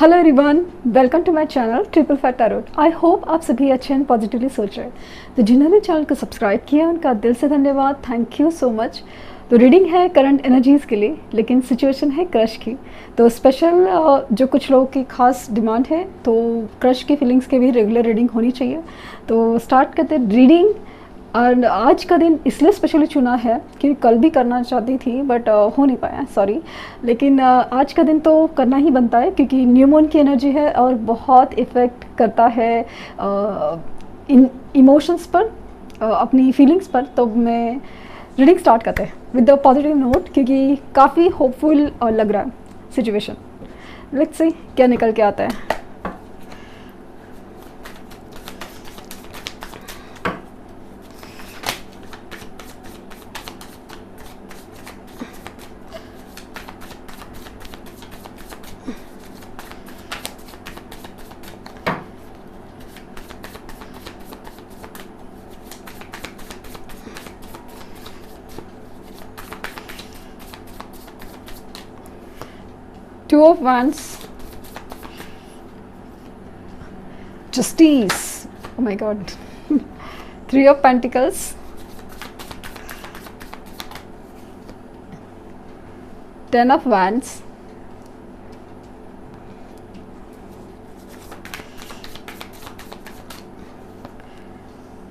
Hello everyone, welcome to my channel triple fat tarot. I hope आप सभी अच्छे and positively सोच रहे हैं। तो जिन्होंने चैनल को सब्सक्राइब किया उनका दिल से धन्यवाद, थैंक यू सो मच। तो रीडिंग है करंट एनर्जीज़ के लिए, लेकिन सिचुएशन है क्रश की। तो स्पेशल जो कुछ लोगों की खास डिमांड है, तो क्रश की फीलिंग्स के भी रेगुलर रीडिंग होनी चाहिए। तो स्टार्ट करते रीडिंग। और आज का दिन इसलिए स्पेशली चुना है क्योंकि कल भी करना चाहती थी बट हो नहीं पाया, सॉरी। लेकिन आज का दिन तो करना ही बनता है क्योंकि न्यू मून की एनर्जी है और बहुत इफ़ेक्ट करता है इन इमोशंस पर, अपनी फीलिंग्स पर। तो मैं रीडिंग स्टार्ट करते हैं विद द पॉजिटिव नोट क्योंकि काफ़ी होपफुल लग रहा है सिचुएशन। लेट्स सी क्या निकल के आता है। Two of Wands, Justice, oh my god, Three of Pentacles, Ten of Wands,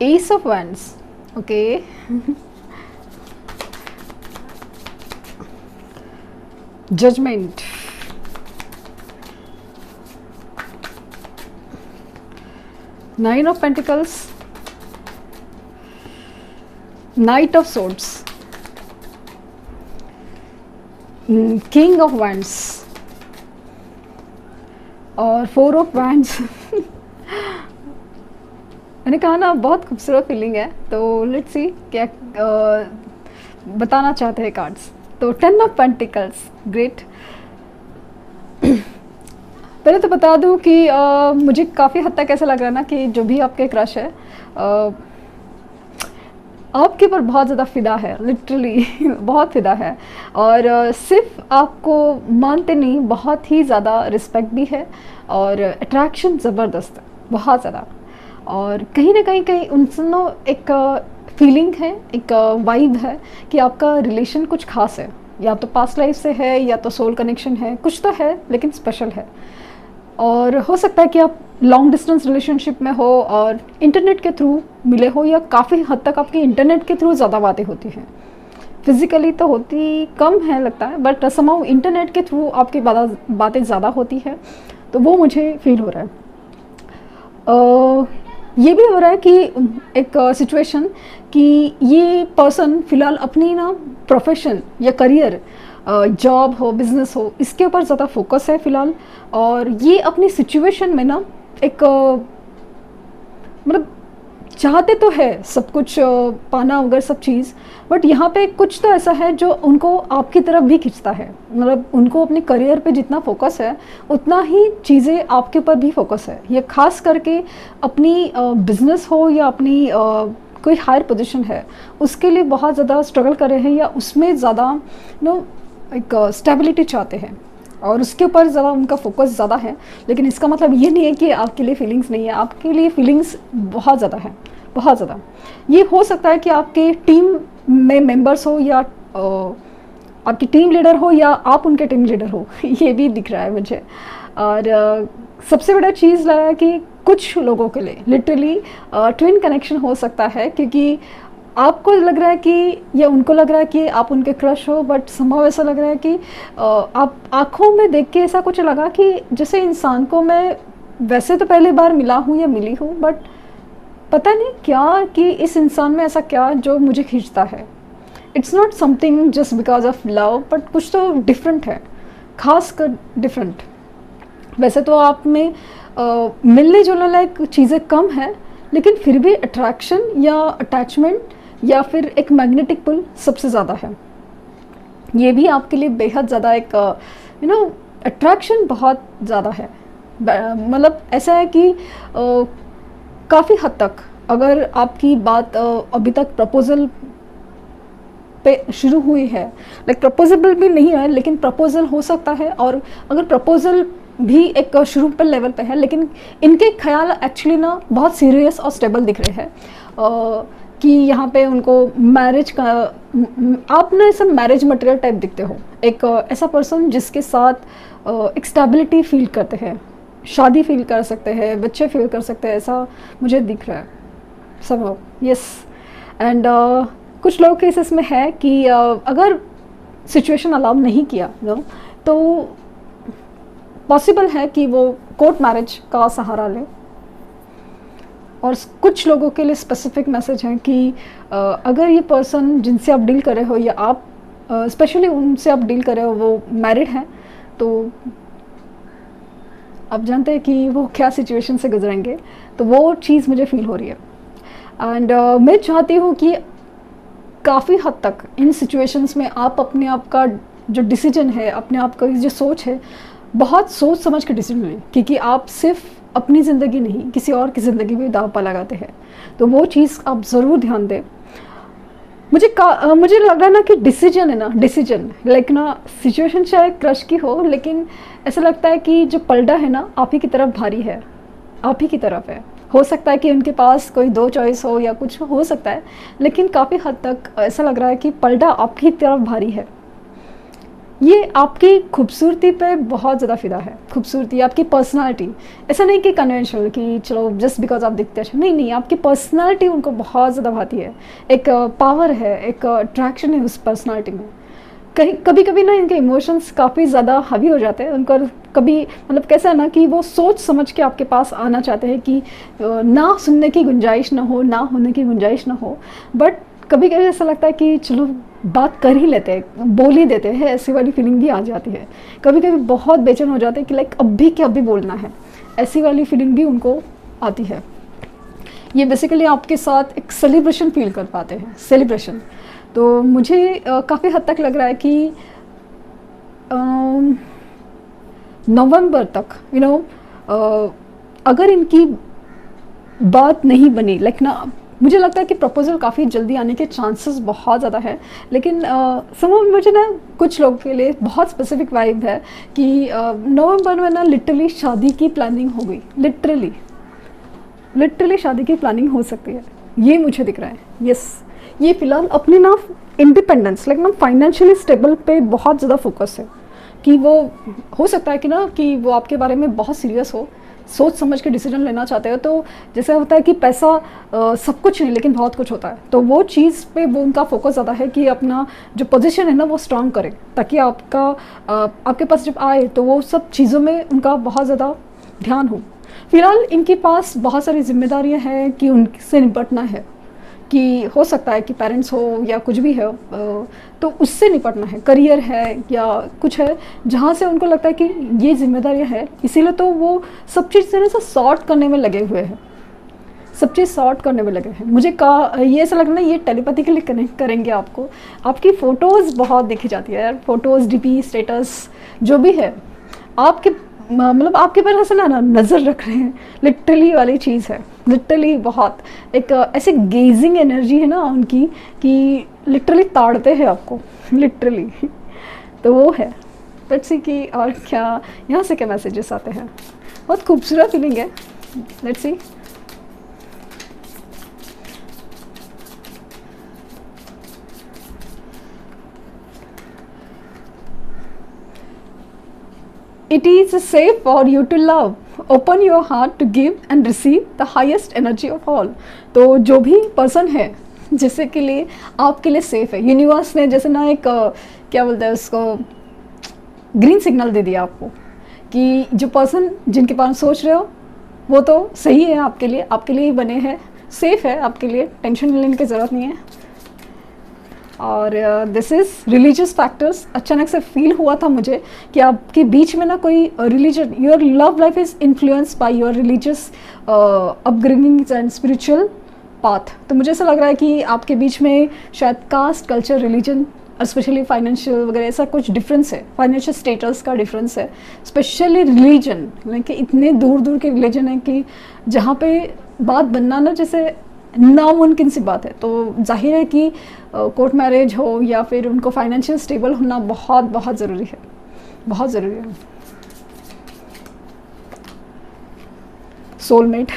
Ace of Wands, okay, Judgment, Nine of Pentacles, Knight of Swords, King of Wands और Four of Wands। मैंने कहा ना, बहुत खूबसूरत फीलिंग है। तो let's see क्या बताना चाहते हैं कार्ड्स। तो टेन ऑफ पेंटिकल्स, ग्रेट। पहले तो बता दूं कि मुझे काफ़ी हद तक ऐसा लग रहा है ना कि जो भी आपके क्रश है आपके ऊपर बहुत ज़्यादा फ़िदा है, लिटरली बहुत फ़िदा है। और सिर्फ आपको मानते नहीं, बहुत ही ज़्यादा रिस्पेक्ट भी है और अट्रैक्शन ज़बरदस्त है, बहुत ज़्यादा। और कहीं ना कहीं उन सुनो एक फीलिंग है, एक वाइब है कि आपका रिलेशन कुछ खास है, या तो पास्ट लाइफ से है या तो सोल कनेक्शन है, कुछ तो है लेकिन स्पेशल है। और हो सकता है कि आप लॉन्ग डिस्टेंस रिलेशनशिप में हो और इंटरनेट के थ्रू मिले हो, या काफ़ी हद तक आपकी इंटरनेट के थ्रू ज़्यादा बातें होती हैं। फिज़िकली तो होती कम है लगता है, बट समहाउ इंटरनेट के थ्रू आपकी बातें ज़्यादा होती है। तो वो मुझे फील हो रहा है। ये भी हो रहा है कि एक सिचुएशन कि ये पर्सन फ़िलहाल अपनी ना प्रोफेशन या करियर, जॉब हो, बिजनेस हो, इसके ऊपर ज़्यादा फोकस है फ़िलहाल। और ये अपनी सिचुएशन में ना एक मतलब चाहते तो है सब कुछ पाना वगैरह सब चीज़, बट यहाँ पे कुछ तो ऐसा है जो उनको आपकी तरफ भी खींचता है। मतलब उनको अपने करियर पे जितना फोकस है उतना ही चीज़ें आपके ऊपर भी फोकस है। ये खास करके अपनी बिजनेस हो या अपनी कोई हायर पोजीशन है, उसके लिए बहुत ज़्यादा स्ट्रगल कर रहे हैं, या उसमें ज़्यादा एक स्टेबिलिटी चाहते हैं और उसके ऊपर ज़्यादा उनका फोकस ज़्यादा है। लेकिन इसका मतलब ये नहीं है कि आपके लिए फीलिंग्स नहीं है, आपके लिए फीलिंग्स बहुत ज़्यादा है, बहुत ज़्यादा। ये हो सकता है कि आपके टीम में मेंबर्स हो, या आपकी टीम लीडर हो, या आप उनके टीम लीडर हो, ये भी दिख रहा है मुझे। और सबसे बड़ा चीज़ लगा कि कुछ लोगों के लिए लिटरली ट्विन कनेक्शन हो सकता है, क्योंकि आपको लग रहा है कि, या उनको लग रहा है कि आप उनके क्रश हो, बट संभव ऐसा लग रहा है कि आप आँखों में देख के ऐसा कुछ लगा कि जैसे इंसान को मैं वैसे तो पहली बार मिला हूँ या मिली हूँ, बट पता नहीं क्या कि इस इंसान में ऐसा क्या जो मुझे खींचता है। It's not something just because of love, but कुछ तो डिफरेंट है, खास कर डिफरेंट। वैसे तो आप में मिलने जुलने लायक चीज़ें कम है, लेकिन फिर भी अट्रैक्शन या अटैचमेंट या फिर एक मैग्नेटिक पुल सबसे ज़्यादा है। ये भी आपके लिए बेहद ज़्यादा एक अट्रैक्शन बहुत ज़्यादा है। मतलब ऐसा है कि काफ़ी हद तक अगर आपकी बात अभी तक प्रपोज़ल पे शुरू हुई है, लाइक प्रपोजेबल भी नहीं है लेकिन प्रपोजल हो सकता है, और अगर प्रपोजल भी एक शुरू पर लेवल पे है, लेकिन इनके ख्याल एक्चुअली ना बहुत सीरियस और स्टेबल दिख रहे हैं कि यहाँ पे उनको मैरिज का, आप ना ऐसा मैरिज मटेरियल टाइप दिखते हो, एक ऐसा पर्सन जिसके साथ एक स्टेबिलिटी फील करते हैं, शादी फील कर सकते हैं, बच्चे फील कर सकते हैं, ऐसा मुझे दिख रहा है सब। यस एंड कुछ लोग केसेस में है कि अगर सिचुएशन अलाउ नहीं किया नो तो पॉसिबल है कि वो कोर्ट मैरिज का सहारा ले। और कुछ लोगों के लिए स्पेसिफिक मैसेज है कि अगर ये पर्सन जिनसे आप डील कर रहे हो या आप स्पेशली उनसे आप डील कर रहे हो वो मैरिड हैं, तो आप जानते हैं कि वो क्या सिचुएशन से गुजरेंगे, तो वो चीज़ मुझे फील हो रही है। एंड मैं चाहती हूँ कि काफ़ी हद तक इन सिचुएशंस में आप अपने आप का जो डिसीजन है, अपने आप का जो सोच है, बहुत सोच समझ के डिसीजन लें, क्योंकि आप सिर्फ अपनी ज़िंदगी नहीं किसी और की ज़िंदगी भी दांव पर लगाते हैं, तो वो चीज़ आप ज़रूर ध्यान दें। मुझे लग रहा है ना कि डिसीजन है ना, डिसीजन लाइक ना सिचुएशन चाहे क्रश की हो, लेकिन ऐसा लगता है कि जो पलड़ा है ना आप ही की तरफ भारी है, आप ही की तरफ है। हो सकता है कि उनके पास कोई दो चॉइस हो या कुछ हो सकता है, लेकिन काफ़ी हद तक ऐसा लग रहा है कि पलड़ा आपकी तरफ भारी है। ये आपकी खूबसूरती पे बहुत ज़्यादा फिदा है, खूबसूरती, आपकी पर्सनालिटी। ऐसा नहीं कि कन्वेंशनल कि चलो जस्ट बिकॉज आप दिखते हैं, नहीं नहीं, आपकी पर्सनालिटी उनको बहुत ज़्यादा भाती है, एक पावर है, एक अट्रैक्शन है उस पर्सनालिटी में। कभी कभी ना इनके इमोशंस काफ़ी ज़्यादा हावी हो जाते हैं, उनका कभी मतलब कैसा है ना कि वो सोच समझ के आपके पास आना चाहते हैं कि ना सुनने की गुंजाइश ना हो, ना होने की गुंजाइश ना हो, बट कभी कभी ऐसा लगता है कि चलो बात कर ही लेते हैं, बोल ही देते हैं, ऐसी वाली फीलिंग भी आ जाती है। कभी कभी बहुत बेचैन हो जाते हैं कि लाइक अब भी क्या अभी बोलना है, ऐसी वाली फीलिंग भी उनको आती है। ये बेसिकली आपके साथ एक सेलिब्रेशन फील कर पाते हैं, सेलिब्रेशन। तो मुझे काफ़ी हद तक लग रहा है कि नवंबर तक अगर इनकी बात नहीं बनी, लाइक ना मुझे लगता है कि प्रपोजल काफ़ी जल्दी आने के चांसेस बहुत ज़्यादा है, लेकिन मुझे ना कुछ लोगों के लिए बहुत स्पेसिफिक वाइब है कि नवंबर में ना लिटरली शादी की प्लानिंग हो गई, लिटरली शादी की प्लानिंग हो सकती है, ये मुझे दिख रहा है। यस, ये फिलहाल अपनी ना इंडिपेंडेंस लाइक ना फाइनेंशियली स्टेबल पे बहुत ज़्यादा फोकस है कि वो हो सकता है कि ना कि वो आपके बारे में बहुत सीरियस हो, सोच समझ के डिसीजन लेना चाहते हो। तो जैसे होता है कि पैसा सब कुछ नहीं लेकिन बहुत कुछ होता है, तो वो चीज़ पे वो उनका फोकस ज़्यादा है कि अपना जो पोजीशन है ना वो स्ट्रांग करें, ताकि आपके पास जब आए तो वो सब चीज़ों में उनका बहुत ज़्यादा ध्यान हो। फिलहाल इनके पास बहुत सारी जिम्मेदारियां हैं कि उनसे निपटना है, कि हो सकता है कि पेरेंट्स हो या कुछ भी है, तो उससे निपटना है, करियर है या कुछ है जहाँ से उनको लगता है कि ये जिम्मेदारियां है, इसीलिए तो वो सब चीज़ से ना सॉर्ट करने में लगे हुए हैं, सब चीज़ सॉर्ट करने में लगे हैं। मुझे ये ऐसा लग रहा है ये टेलीपैथिकली कनेक्ट करेंगे आपको। आपकी फ़ोटोज़ बहुत देखी जाती है यार, फ़ोटोज़, डीपी, स्टेटस जो भी है, आपके मतलब आपके पर ऐसे ना नज़र रख रहे हैं, लिटरली वाली चीज़ है, लिटरली बहुत एक ऐसे गेजिंग एनर्जी है ना उनकी कि लिटरली ताड़ते हैं आपको, लिटरली। तो वो है, लेट्स सी कि और क्या यहाँ से क्या मैसेजेस आते हैं। बहुत खूबसूरत फीलिंग है, let's see. It is safe for you to love. Open your heart to give and receive the highest energy of all. तो जो भी पर्सन है जिससे के लिए आपके लिए सेफ है, यूनिवर्स ने जैसे ना एक क्या बोलते हैं उसको, ग्रीन सिग्नल दे दिया आपको कि जो पर्सन जिनके पास सोच रहे हो वो तो सही है, आपके लिए ही बने हैं, सेफ है, आपके लिए टेंशन लेने की ज़रूरत नहीं है। और दिस इज़ रिलीजियस फैक्टर्स। अचानक से फील हुआ था मुझे कि आपके बीच में ना कोई religion, your love life is influenced by your religious upbringing and spiritual path. तो मुझे ऐसा लग रहा है कि आपके बीच में शायद caste, culture, religion, specially financial वगैरह ऐसा कुछ डिफरेंस है, फाइनेंशियल स्टेटस का डिफरेंस है, स्पेशली रिलीजन, लाइक इतने दूर दूर के रिलीजन है कि जहाँ पे बात बनना ना जैसे नामुमकिन सी बात है। तो जाहिर है कि कोर्ट मैरिज हो या फिर उनको फाइनेंशियल स्टेबल होना बहुत बहुत ज़रूरी है, बहुत ज़रूरी है। Soulmate.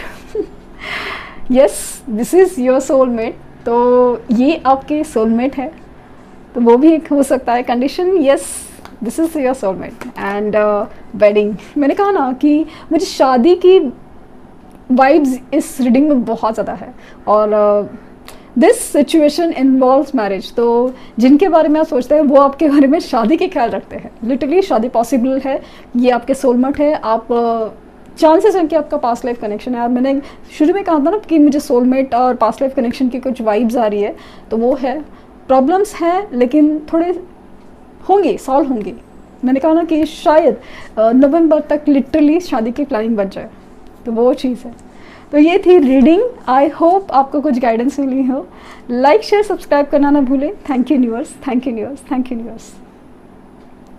Yes, this is your soulmate. तो ये आपके सोलमेट है, तो वो भी एक हो सकता है condition. Yes, this is your soulmate. And wedding, मैंने कहा ना कि मुझे शादी की वाइब्स इस रीडिंग में बहुत ज़्यादा है, और दिस सिचुएशन इन्वॉल्व्स मैरिज। तो जिनके बारे में आप सोचते हैं वो आपके बारे में शादी के ख्याल रखते हैं। लिटरली शादी पॉसिबल है, ये आपके सोलमेट है। आप चांसेस हैं कि आपका पास्ट लाइफ कनेक्शन है। और मैंने शुरू में कहा था ना कि मुझे सोलमेट और पास्ट लाइफ कनेक्शन की कुछ वाइब्स आ रही है, तो वो है। प्रॉब्लम्स हैं लेकिन थोड़े होंगे, सॉल्व होंगे। मैंने कहा ना कि शायद नवंबर तक लिटरली शादी की प्लानिंग बन जाए, तो वो चीज़ है। तो ये थी रीडिंग। आई होप आपको कुछ गाइडेंस मिली हो। लाइक शेयर सब्सक्राइब करना ना भूलें। Thank you universe, thank you universe, thank you universe.